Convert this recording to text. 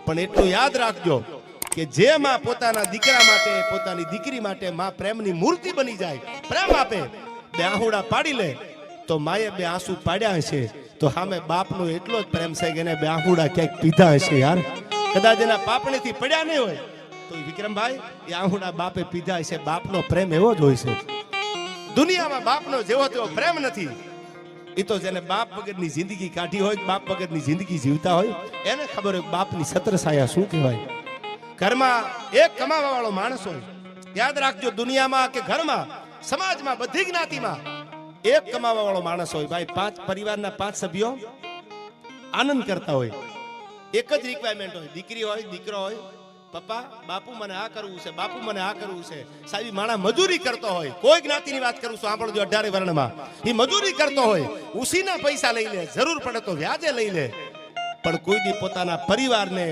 પણ એટલું યાદ રાખજો કે જે માં પોતાના દીકરા માટે પોતાની દીકરી માટે માં પ્રેમની મૂર્તિ બની જાય, પ્રેમ આપે, બે આહુડા પાડી લે, તો માએ બે આંસુ પાડ્યા હશે તો સામે બાપનો એટલો જ પ્રેમ છે કે એને બે આહુડા ક્યાંક પીધા હશે યાર. કદાચ એના પાપણીથી પડ્યા નહીં હોય તો વિક્રમભાઈ એ આહુડા બાપે પીધા હશે. બાપનો પ્રેમ એવો જ હોય છે. દુનિયામાં બાપનો જેવો તેવો પ્રેમ નથી. એ તો જેને બાપ વગરની જિંદગી કાઢી હોય, બાપ વગરની જિંદગી જીવતા હોય એને ખબર હોય બાપની છત્રછાયા શું કહેવાય. ઘરમાં એક કમાવા વાળો માણસ હોય, યાદ રાખજો, દુનિયામાં કે ઘરમાં, સમાજમાં, બધી જ્ઞાતિમાં એક કમાવા વાળો માણસ હોય. ભાઈ 5 પરિવારના 5 સભ્યો આનંદ કરતા હોય, એક જ રિક્વાયરમેન્ટ હોય, દીકરી હોય, દીકરો હોય, પપ્પા બાપુ મને આ કરવું છે, બાપુ મને આ કરવું છે. સાહેબ માણા મજૂરી કરતો હોય, કોઈ જ્ઞાતિની વાત કરું છું, સાંભળજો, 18 વર્ણમાં એ મજૂરી કરતો હોય, ઉસીના પૈસા લઈ લે, જરૂર પડે તો વ્યાજે લઈ લે, પણ કોઈ દી પોતાના પરિવારને